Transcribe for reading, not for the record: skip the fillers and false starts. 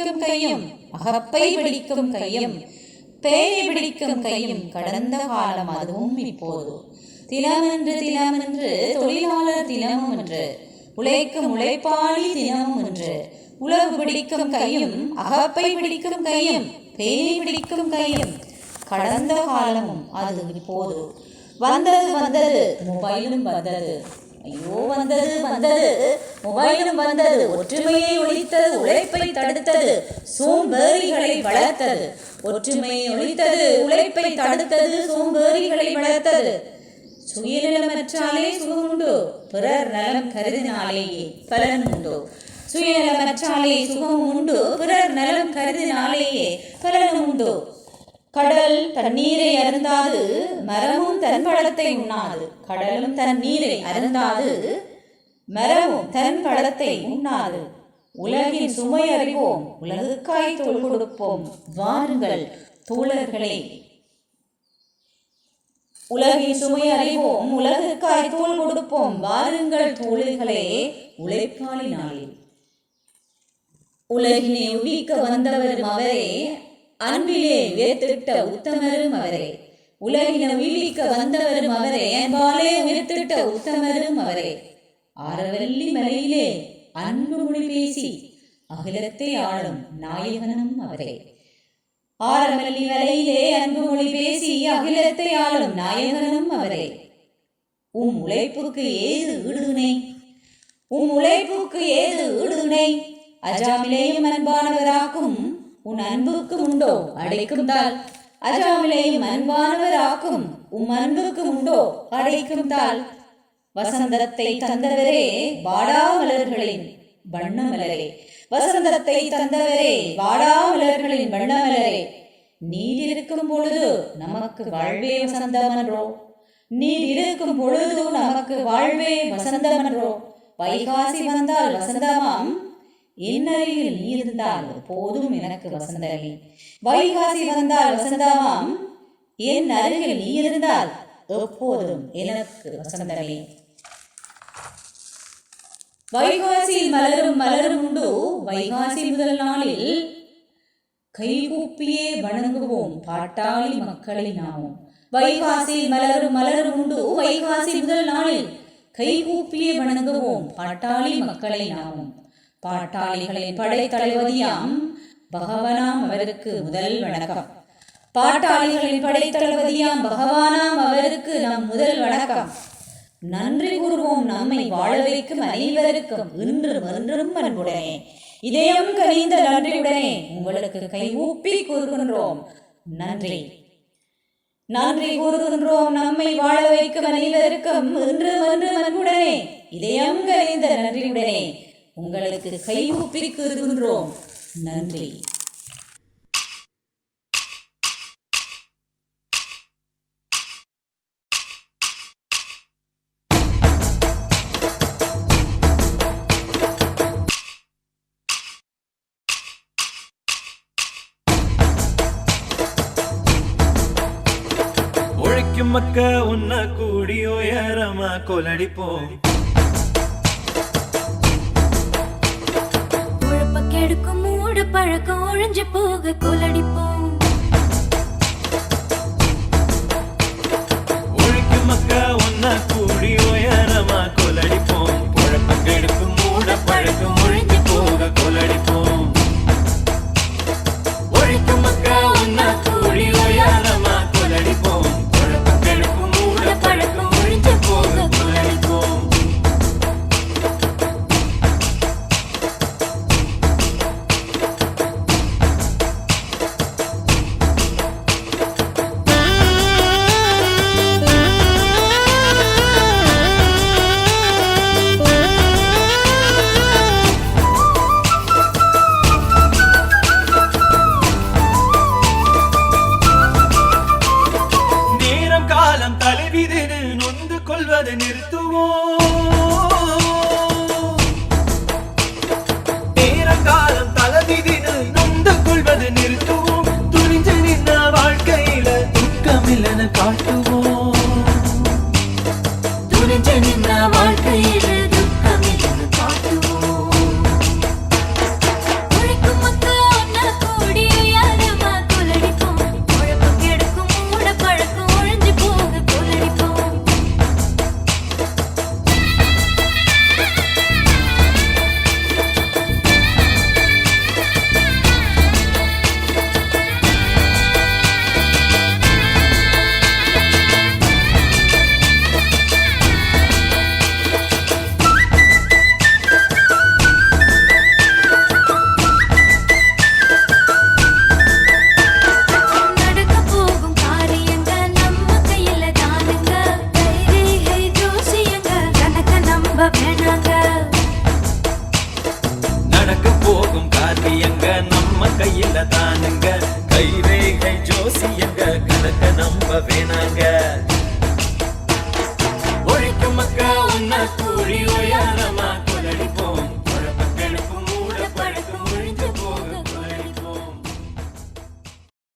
பிடிக்கும் கையும் அகப்பை பிடிக்கும் கையும் பேயை பிடிக்கும் கையும் கடந்த காலம் அதுவும் இப்போது. தினமென்று தினமென்று தொழிலாளர் தினமும் என்று உழைக்கும் உழைப்பாளி தினமும் என்று உலகு பிடிக்கும் கையும் அகப்பை பிடிக்கும் கையும் பேயை பிடிக்கும் கையும் கடந்த காலமும் அது இப்போது. வந்தது வந்தது மொபைலும் வந்தது, ஐயோ வந்தது வந்தது மொபைலும் வந்தது. ஒற்றுமையை ஒழித்தது, உழைப்பை தடுத்தது, சோம்பேறிகளை வளர்த்தது. ஒற்றுமையை ஒழித்தது, உழைப்பை தடுத்தது, சோம்பேறிகளை வளர்த்தது. சுயநலமற்றாலே சுகமுண்டோ, பிறர் நலம் கருதினாலேயே பலன் உண்டோ. சுயநலமற்றாலே சுகம் உண்டு, பிறர் நலம் கருதினாலேயே பலன் உண்டோ. கடல் தண்ணீரை அருந்தாது, மரமும் தன் பழத்தை உண்ணாது. கடலும் தன் நீரை அருந்தாது, மரமும் தன் பழத்தை உண்ணாது. உலகின் சுமை அறிவோம், உலகுக்காய் தோள் கொடுப்போம், வாருங்கள் தோழர்களே. உலகின் சுமை அறிவோம், உலகுக்காய் தோள் கொடுப்போம், வாருங்கள் தோழர்களே. உழைப்பாளி நாளில் உலகினை உயிர்க்க வந்தவரும் அவரே, அன்பிலே உயர்த்திட்ட உத்தமரும் அவரே. உலகினை உயிர்க்க வந்தவரும் அவரே, அன்பாலே உயர்த்திட்ட உத்தமரும் அவரே. ஆரவல்லி மலையிலே அன்பு மொழி பேசி அகிலத்தை ஆளும் நாயகனும் அவரே. ஆரவல்லி மலையிலே அன்பு மொழி பேசி அகிலத்தை ஆளும் நாயகனும் அவரே. உழைப்புக்கு ஏது ஈடுனை, உழைப்புக்கு ஏது ஈடுனை. அஜாமிலேயும் அன்பானவராக்கும் உன் அன்புக்கு உண்டோ அடைக்கும் தாள். அஜாமிலேயும் அன்பானவராக்கும் அன்புக்கு உண்டோ அடைக்கும் தாள். வசந்தத்தை தந்தவரே வாடா மலர்களின் வண்ணமலரே. வசந்தத்தை தந்தவரே வாடா மலர்களின் வண்ணமலரே. நீர் இருக்கும் பொழுது நமக்கு வாழ்வே வசந்தமன்றோ. நீர் இருக்கும் பொழுது நமக்கு வாழ்வே வசந்தமன்றோ. வைகாசி வந்தால் வசந்தமாம், என் அருகில் நீ இருந்தால் போதும் எனக்கு வசந்தமே. வைகாசி வந்தால் வசந்தமாம், என் அருகில் நீ இருந்தால் எப்போதும் எனக்கு வசந்தமே. வைகாசியில் மலரும் மலரும் உண்டு, வைகாசி முதல் நாளில் கைகூப்பியே வணங்குவோம் பாட்டாளி மக்களை நாமும். வைகாசியில் மலரும் மலரும் உண்டு, வைகாசி முதல் நாளில் கைகூப்பியே வணங்குவோம் பாட்டாளி மக்களை நாமும். பாட்டாளிகளின் படை தளபதியாம் பகவானாம் அவருக்கு முதல் வணக்கம். பாட்டாளிகளின் படை தளபதியாம் பகவானாம் அவருக்கு நம் முதல் வணக்கம். நன்றி கூறுவோம் நம்மை வாழ வைக்கும் அனைவருக்கும் இன்றும் என்றும் அன்புடனே, இதயம் கனிந்த நன்றியுடனே உங்களுக்கு கை ஊப்பி கூறுகின்றோம் நன்றி. நன்றி கூறுகின்றோம் நம்மை வாழ வைக்கும் அனைவருக்கும் இன்றும் என்றும் அன்புடனே, இதயம் கனிந்த நன்றியுடனே உங்களுக்கு கை ஊப்பி கூறுகின்றோம் நன்றி. உழைக்கும் மக்க உன்ன கூடி உயரமா கொலடிப்போம். கெடுக்கும் மூட பழக்கம் ஒழிஞ்சு போக கொலடிப்போம். உழைக்கும் மக்க உன்ன கூடி உயரமா கொலடிப்போம். உழைப்ப கெடுக்கும் மூட பழக்கம் ஒழிஞ்சு போக கொலடிப்போம். உழைக்கும் மக்க உன்ன கூடி உயரமா கொலடிப்போம். உழைப்ப கெடுக்கும் மூட பழக்கம் ஒழிஞ்சு போக கொலடிப்போம். கையில தானுங்க கைரேகை ஜோசியங்க கணக்க நம்ப வேணாங்க